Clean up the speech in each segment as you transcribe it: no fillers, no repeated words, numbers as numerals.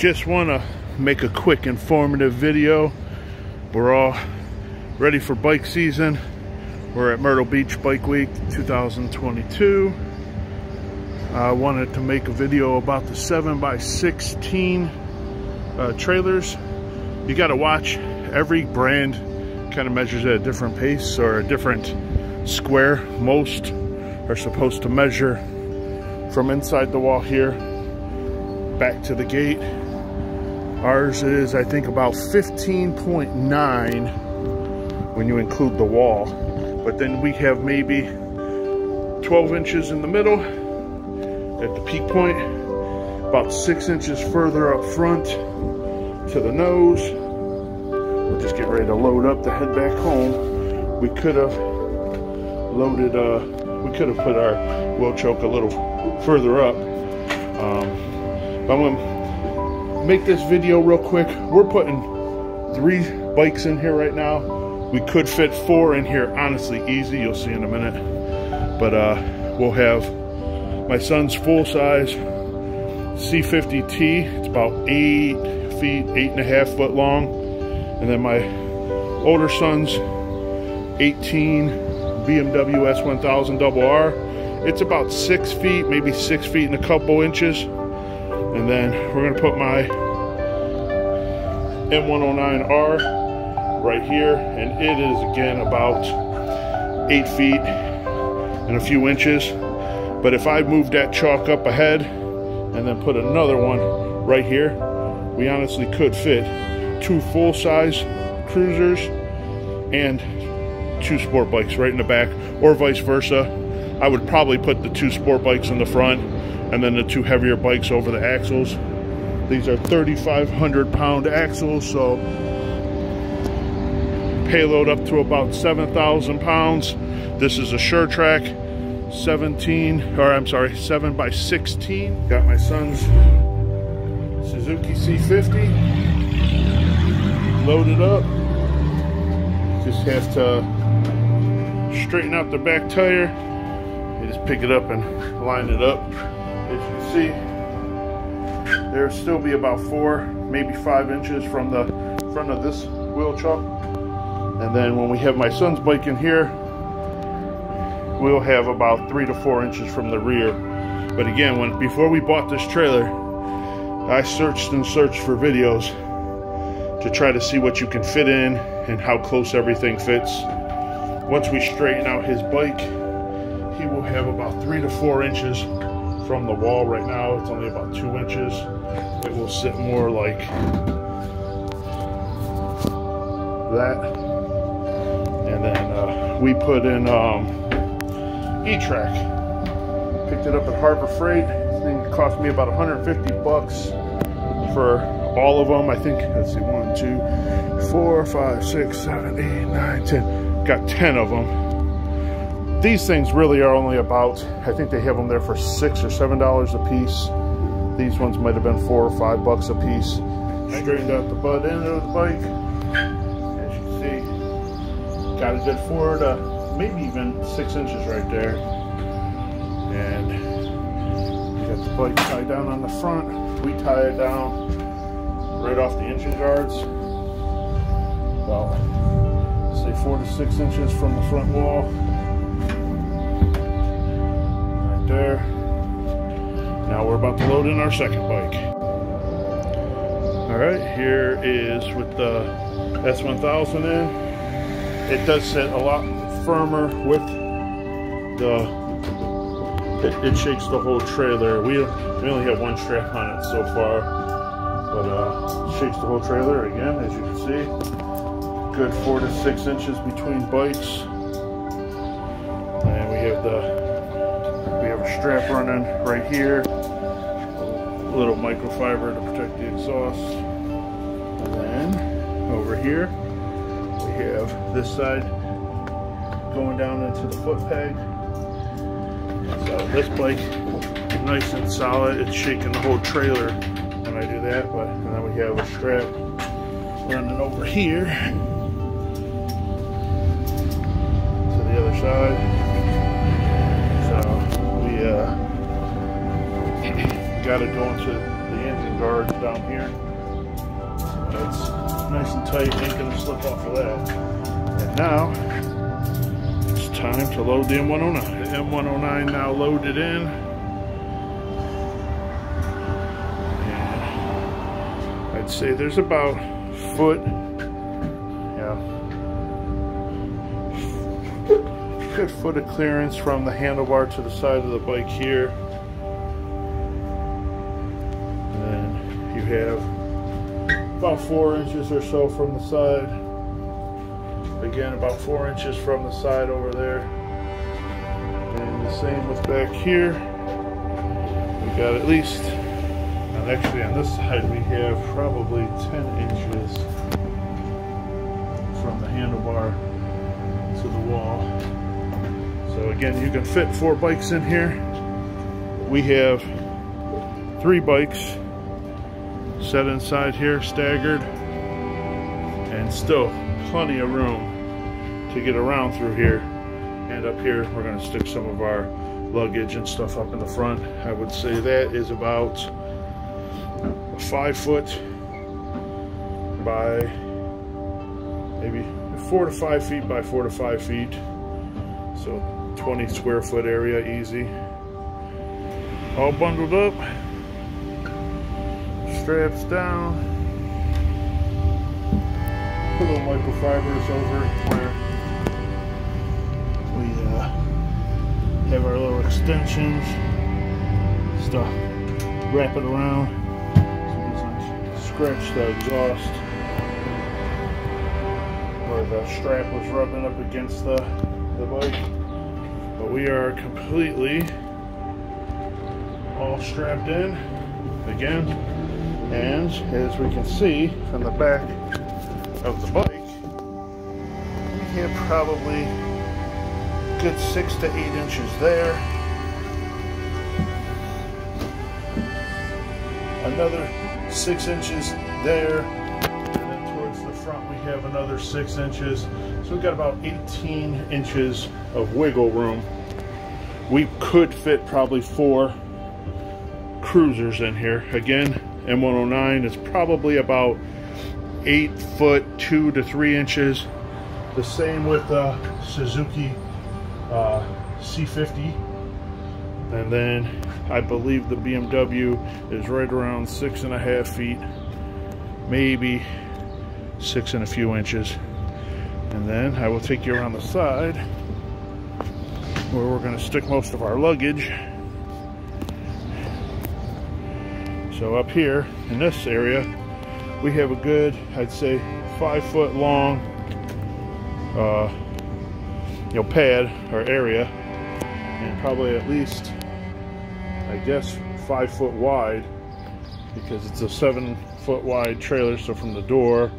Just want to make a quick informative video. We're all ready for bike season. We're at Myrtle Beach Bike Week 2022. I wanted to make a video about the 7x16 trailers. You got to watch. Every brand kind of measures at a different pace or a different square. Most are supposed to measure from inside the wall here back to the gate. Ours is, I think, about 15.9 when you include the wall. But then we have maybe 12 inches in the middle at the peak point, about 6 inches further up front to the nose. We're just getting ready to load up to head back home. We could have loaded, we could have put our wheel choke a little further up. But I'm gonna make this video real quick. We're putting 3 bikes in here right now. We could fit 4 in here, honestly, easy. You'll see in a minute. But we'll have my son's full-size C50T. It's about 8 feet, 8.5 foot long. And then my older son's 18 BMW S1000 RR. It's about 6 feet, maybe 6 feet and a couple inches. And then we're gonna put my M109R right here, and it is again about 8 feet and a few inches. But if I move that chalk up ahead and then put another one right here, we honestly could fit 2 full-size cruisers and 2 sport bikes right in the back, or vice versa. I would probably put the 2 sport bikes in the front and then the 2 heavier bikes over the axles. These are 3,500 pound axles, so payload up to about 7,000 pounds. This is a Sure-Trac 7x16. Got my son's Suzuki C50 loaded up. Just have to straighten out the back tire. You just pick it up and line it up. As you can see, there'll still be about 4, maybe 5 inches from the front of this wheel chuck. And then when we have my son's bike in here, we'll have about 3 to 4 inches from the rear. But again, before we bought this trailer, I searched and searched for videos to try to see what you can fit in and how close everything fits. Once we straighten out his bike, he will have about 3 to 4 inches from the wall. Right now it's only about 2 inches. It will sit more like that. And then we put in E-Trac. Picked it up at Harbor Freight. This thing cost me about 150 bucks for all of them. I think, let's see, 1, 2, 4, 5, 6, 7, 8, 9, 10. Got 10 of them. These things really are only about, I think they have them there for $6 or $7 a piece. These ones might have been 4 or 5 bucks a piece. Straightened out the butt end of the bike. As you can see, got a good 4 to maybe even 6 inches right there. And we got the bike tied down on the front. We tie it down right off the engine guards. About, say, 4 to 6 inches from the front wall. There. Now we're about to load in our second bike. All right, here is with the S1000 in. It does sit a lot firmer with the, it shakes the whole trailer. We only have 1 strap on it so far, but it shakes the whole trailer again, as you can see. Good 4 to 6 inches between bikes. And we have a strap running right here, a little microfiber to protect the exhaust. And then over here we have this side going down into the foot peg. So this bike is nice and solid. It's shaking the whole trailer when I do that. But and then we have a strap running over here to the other side. So we got it going to the engine guards down here. That's nice and tight, ain't gonna slip off of that. And now, it's time to load the M109. The M109 now loaded in. And I'd say there's about foot, good foot of clearance from the handlebar to the side of the bike here. And then you have about 4 inches or so from the side. Again, about 4 inches from the side over there. And the same with back here. We got at least, and actually on this side we have probably 10 inches from the handlebar to the wall. So again, you can fit 4 bikes in here. We have 3 bikes set inside here, staggered, and still plenty of room to get around through here. And up here, we're going to stick some of our luggage and stuff up in the front. I would say that is about 5 foot by maybe 4 to 5 feet by 4 to 5 feet. So 20 square foot area, easy. All bundled up, straps down. Put little microfibers over where we have our little extensions. Stuff, wrap it around. So just scratch the exhaust where the strap was rubbing up against the bike. But we are completely all strapped in again, and as we can see from the back of the bike, we have probably a good 6 to 8 inches there, another 6 inches there, and then towards the front we have another 6 inches. So we've got about 18 inches of wiggle room. We could fit probably 4 cruisers in here. Again, M109 is probably about 8 foot 2 to 3 inches. The same with the Suzuki C50. And then I believe the BMW is right around 6.5 feet, maybe 6 and a few inches. And then I will take you around the side where we're going to stick most of our luggage. So up here in this area, we have a good, I'd say, 5 foot long pad or area, and probably at least, I guess, 5 foot wide, because it's a 7 foot wide trailer. So from the door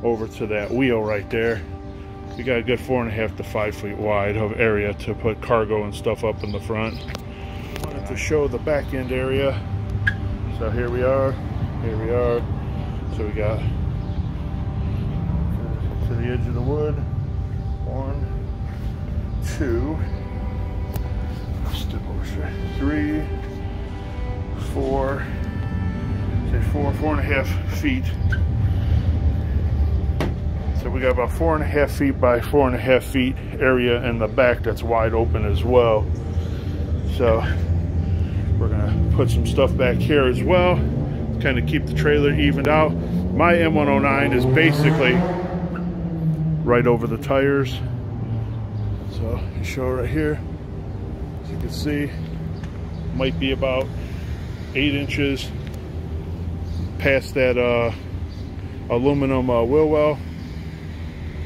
over to that wheel right there, we got a good 4.5 to 5 feet wide of area to put cargo and stuff up in the front. I wanted to show the back end area. So here we are. So we got to the edge of the wood. 1, 2, 3, 4, say 4.5 feet. So we got about 4.5 feet by 4.5 feet area in the back that's wide open as well. So we're gonna put some stuff back here as well, kind of keep the trailer evened out. My M109 is basically right over the tires. So you show right here, as you can see, might be about 8 inches past that aluminum wheel well,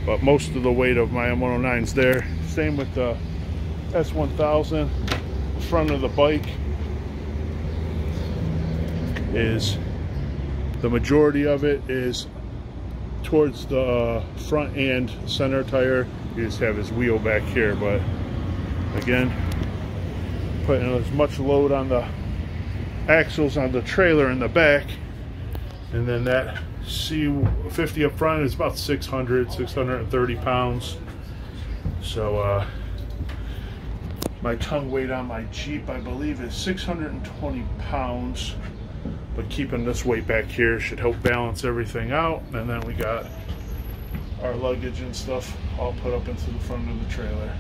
but most of the weight of my M109 is there. Same with the S1000. The front of the bike is, the majority of it is towards the front and center tire. You just have his wheel back here, but again, putting as much load on the axles on the trailer in the back, and then that C50 up front is about 630 pounds. So my tongue weight on my Jeep, I believe, is 620 pounds, but keeping this weight back here should help balance everything out. And then we got our luggage and stuff all put up into the front of the trailer.